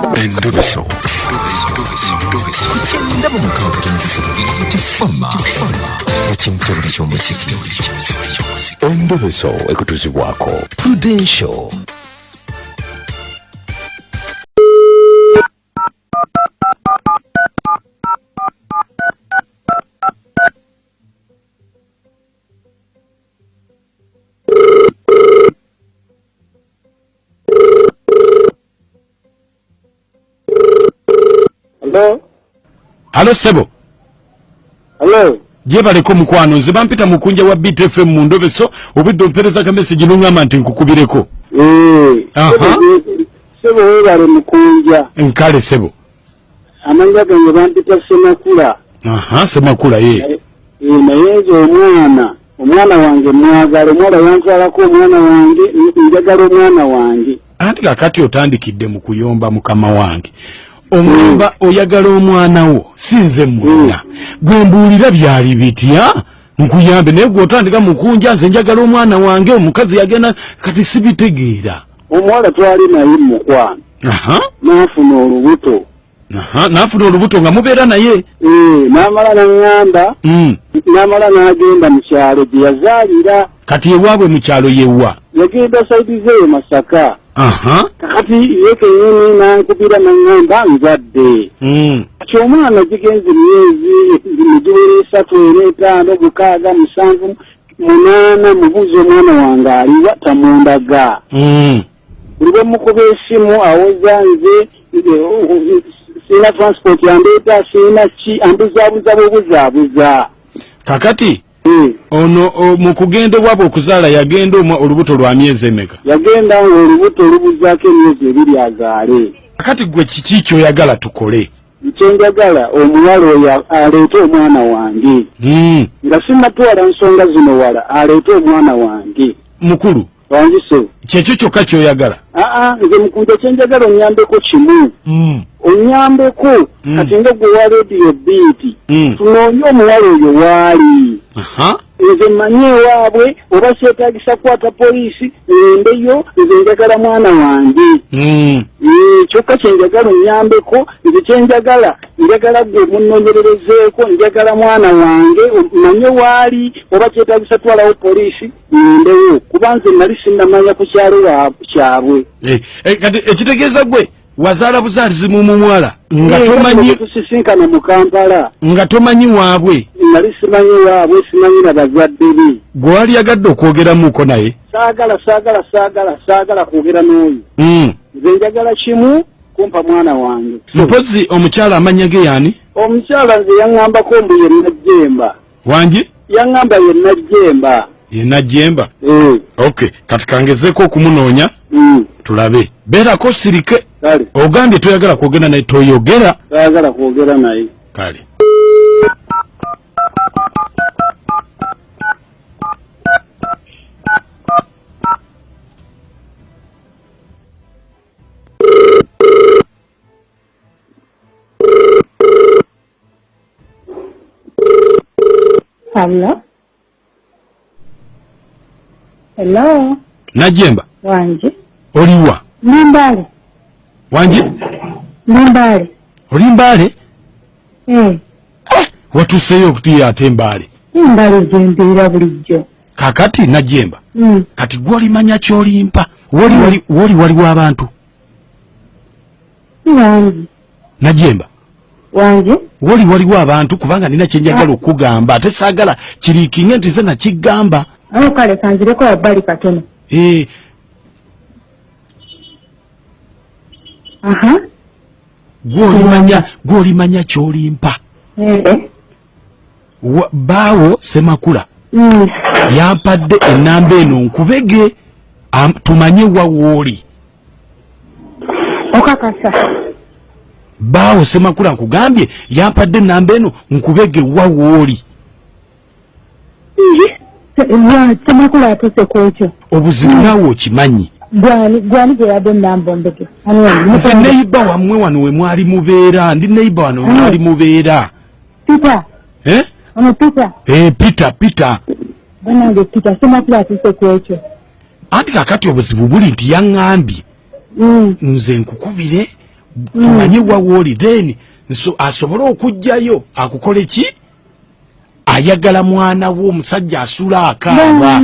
Endobeso. Endobeso ekutuzibwako Prudential. Hello Sebo. Hello. Jebaleko mukwano nze bampita mukunja wa BTFM mu Ndobeso obudde mpereza ka message nungamba nti nkukubireko. Aha. Sebo webale mukunja. Nkale Sebo. Amanga gange bampita Semakula. Aha, Semakula ye. Nayezo omwana wange mwagala omwana yanzalako omwana wange njagala omwana wange. Anti kakati otandikidde mu kuyomba mukama wange. Omwamba oyagala omwana wo sinze muna gwembuulira byali bitya nkuyambe naye gwotandika mukunja nze njagala omwana wange omukazi yagenda kati sibitegeera omuwala twali naye mukwano n'afuna olubuto nga mubeera naye n'amala n'angamba n'amala n'agenda mu kyalo gye yazaalira kati ewaabwe mu kyalo yewa yagenda saidi zeeyo Masaka kati yekenyini nankubira nangamba nzadde kati omwana gigenze myezi migiwera 3, 4, 5, 6, 7, 8 mubuuza omwana wange aliwa tamundaga buli bwe mukuba esimu awoza nze sina transport yandeeta sina ki ambuzaabuza bwobuzaabuza kakati ono mu kugenda bwabo okuzaala yagenda olubuto lwa myezi emeka yagenda olubuto olubuzaako emyezi 2 azaale kakati gwe kiki kyoyagala tukole kyenjagala omuwala oyo aleete omwana wange nga sinnatwala nsonga zino wala aleete omwana wange mukulu wangiso kyekyo kyokka kyoyagala nze mukunja kyenjagala onyambeko kimu onyambeko kati nga gwe wa radio beat tunoonye omuwala oyo waali nze manye ewaabwe oba kyetaagisa kwata poliisi ngendeyo nze njagala mwana wange kyokka kyenjagala onyambeko nze kyenjagala njagala gwe munnoonyererezeeko njagala mwana wange manye waali oba kyetaagisa twalawo poliisi ngendeyo kuba nze nali sinnamanya ku kyalo kyabwe kati ekitegeeza gwe wazaala buzaalizi mu muwala nga tomanyi tusisinkana mu Kampala nga tomanyi waabwe nali simanyi waabwe simanyi na bazadde be gwe wali yagadde okwogeramuuko naye saagala kwogera n'oyo nze njagala kimu kumpa mwana wange mpozi omukyala amanya ge yaani omukyala nze yaŋŋambako mbu ye Najjemba wangi yaŋŋamba ye Najjemba Najjemba okay kati kangezeeko okumunoonya tulabe beerako sirike ogambye toyagala kwogera naye toyogera toyagala kwogera naye kale Hello. Najjemba. Wanji. Oliwa. Mbale. Wanji. Mbale. Oli Mbale? Watuseyo okuti ate Mbale. Mbale gyendiira bulijjo. Kakati Najjemba. Kati gwolimanya kyolimpa. Waliwo abantu. Wanji. Najjemba. Wanji. Waliwo abantu kubanga nina kyenjagala okugamba ate saagala kiriikinge nti nze nakigamba. Kale kanzireko wabbali katono. Gwolimanya kyolimpa. Baawo Semakula yampadde ennamba eno nkubege tumanye wawooli. Okakasa. Baawo Semakula nkugambye yampadde ennamba eno nkubege wawooli. Semakula atuse kwekyo. Obuzibu naawe okimanyi. Gwani gye yadde ennamba ombege. Nze neiba wammwe wano we mwali mubeera. Ndi neiba wano we mwali mubeera. Peter. Peter. Banange Peter Semakula atuse kwekyo. Anti kakati obuzibu buli nti yaŋŋambye nze nkukubire tumanyi wawoli then so asobole okujjayo akukole ki ayagala mwana wo omusajja asula akaaba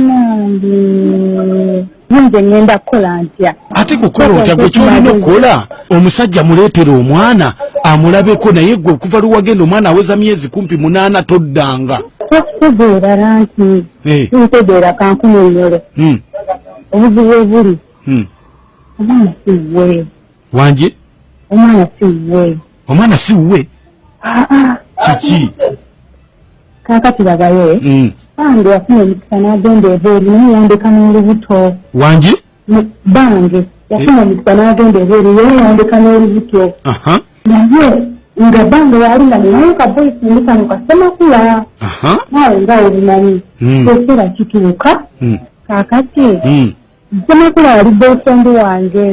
nze ngenda kukola ntya ate kukola otya gwe kyolina okukola omusajja muleetera omwana amulabeko naye gwe okuva luwagenda omwana aweza myezi kumpi 8 toddanga tegeera lanti ntegeera kankunyonyole obuzibu obuli omwana siwe wanje omwana siwe kiki kakati bagaye bange yafuna emikisa n'agenda ebweru naye yandeka n'olubuto wanje bange yafuna emikisa n'agenda ebweru naye yandeka n'olubuto naye nga bange yali nga naye kaboyfriend kano kasemakula nawe nga obumanyi ekera kituuka kakati semakula yali boyfriend wange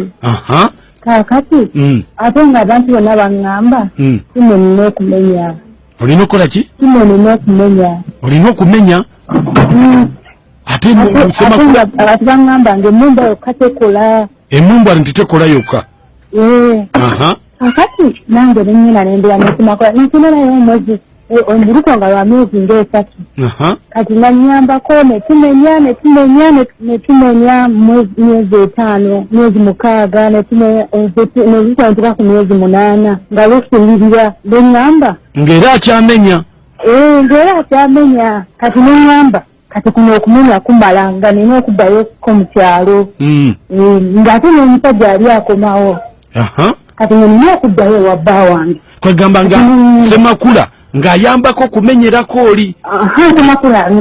kakati ate nga abantu bonna baŋŋamba simenina okumenya olina okukola ki simenina okumenya olina okumenya ate abantu baŋŋamba nga emmumba yokka tekola emmumba ntitekola yokka kakati nange nenyina nendera nesimakola nekinerayo omwezi omuruko nga lwa myezi ng'esatu kati nanyambako netumenya myezi 5 myezi 6 nezikwantira ku myezi 8 nga lusulirira neŋŋamba ng'era akyamenya ng'era akyamenya kati neŋŋamba kati kuno okumenya kumala nga nina okuddayo ko mu kyalo ng'ate n'omusajja ali akomawo kati nina okuddayo ewa bba wange kwegamba nga semakula ng'ayambako kumenyerako oli semakula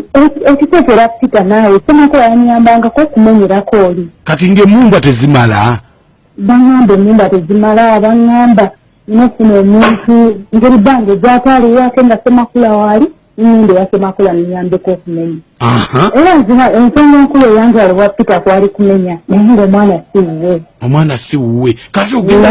ekiteekera Peter naawe semakula yanyambangako okumenyerako oli kati ng'emmumba tezimala baŋŋamba emmumba tezimala baŋŋamba nofuna omuntu ngeri bange gyatwalirwako nga semakula waali ninde ya semakula ninyambeko okumenya era ensonga enkulu eyantwala wa Peter kwali kumenya naye ng'omwana omwana si wuwe kati ogenda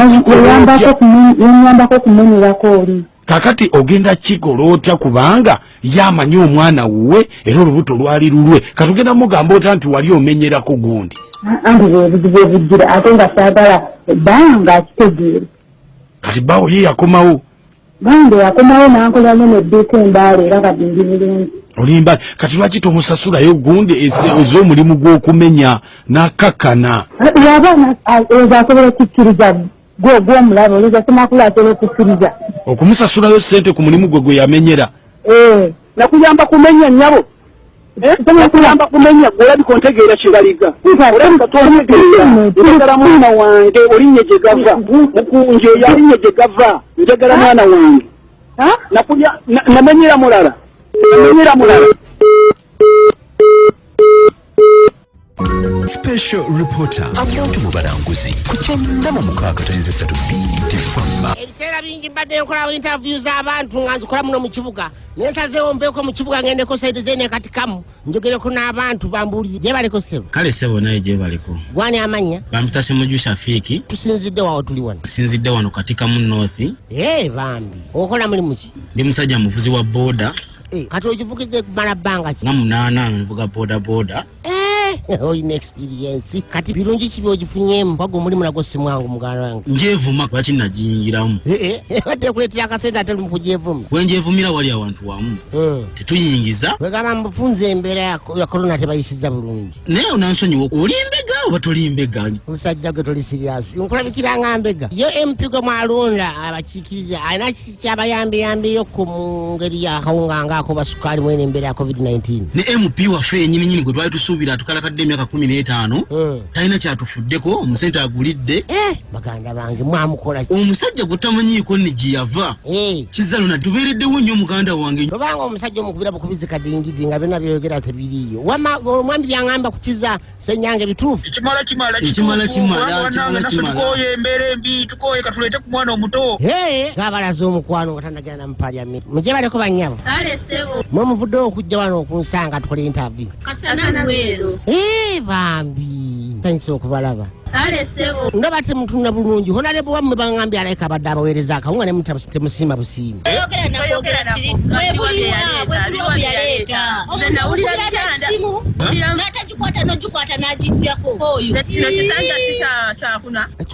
yanyambako okumenyerako oli kakati ogenda kikola otya kubanga yamanyi omwana wuwe era olubuto lwali lulwe kati ogenda mugamba otya nti wali omenyerako gundi anti bwebuzibu obujjira ate nga saagala ebbanga akitegeere kati bawo ye yakomawo bange yakomawo n'ankolamu nedduuka embaala era kati ndi bulungi olimba kati lwaki tomusasulayo gundi ez'omulimu gw'okumenya n'akakkana yabaana ezo asobola okukkiriza gw'omulaba oliza semakula asobola okukkiriza okumusasulayo ssente ku mulimu gwe yamenyera nakuyamba kumenya nnyabo nakuyamba kumenya olabika ontegeera kibaliga olabika tontegeera njagala mwana wange olinnye gye gava mukunje yalinye gye gava njagala mwana wange namenyera mulala Special reporter abantu mu balanguzi ku kyenda mu mukaaga tayinza 3 BTFM ebiseera bingi mbadde nkola interview z'abantu nga nzikola muno mu kibuga nesazeewo mbeeko mu kibuga ngendeko saidi zene katikamu njogereko n'abantu bambuulire gye baliko ssebo kale ssebo naye gye baliko gwani amanya bamuta Semuju Shafiiki tusinzidde wawo tuli wano sinzidde wano katikamu north bambi okola mulimu ki ndi musajja muvuzi wa boda kati ogivugidde kumala bbanga ki nga 8 nvuga boda oyina experience kati birungi kibi ogifunyemu wago omulimu nagwo si mwangu muganda wange njeevuma lwaki nagiyingiramu badde kuleetera akasente ate mu kugyevuma wenjeevumira wali awantu wamu tetuyingiza wegamba mbufunze embeera ya korona tebayisiza bulungi naye onansonyiwa olimbega oba tolimbega omusajja gwe toli siriasi nkulabikira nga mbega yo MP gwe mwalonda abakiikirira alina kyabayambeyambeyo ku ngeri yakawunga ngaako basukaali mwene embeera ya COVID-19 ne MP waffe yenyininyini gwe twali tusuubira atukalakadde emyaka 15 talina kyatufuddeko omusente agulidde baganda bange mwamukola omusajja gwe tamanyiiko ne gye yava kizalona tubeereddewo nnyo muganda wange tobanga omusajja omukubira bukubizi kadingidi nga byonna byogera tebiriiyo omwami byaŋŋamba kukiza senyange bituufu ekimala tukoye embeera embi tukoye katuleete ku mwana omuto gaabalaza omukwano nga tanagenda mu paliamenti mugye baleko bannyabo mwe muvuddewo okujja wano okunsanga tukole interview bambi thanks okubalaba ndaba temutunda bulungi honalebo wammwe baŋŋambye alayika abadde abaweereza akawunga ne temusiima busiimi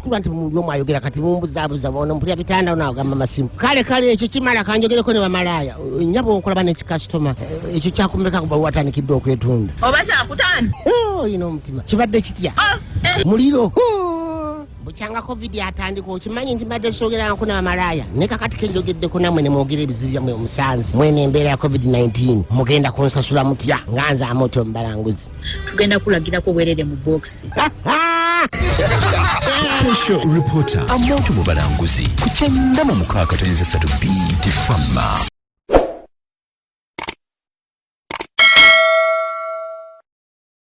ekikulu nti mulyomu ayogera kati mumbuzabuza ono mpulira bitanda onagamba masimu kale ekyo kimala kanjogereko ne bamalaya nyabo okolaba nekikasitoma ekyo kyakumeka kuba watandikidde okwetunda oba kyakutandi ino omutima kibadde kitya muliro bukyanga covid atandika okimanyi nti mbadde soogeranko n'abamalaya ne kakati kenjogeddeko namwe ne mwogera ebizibu byammwe omusanzi mwene embeera ya covid-19 mugenda kunsasula mutya nga nze amoto omubalanguzi tugenda kulagirako bwerere mu box Special Reporter Amoto mu balanguzi ku 93.3 BT Fama.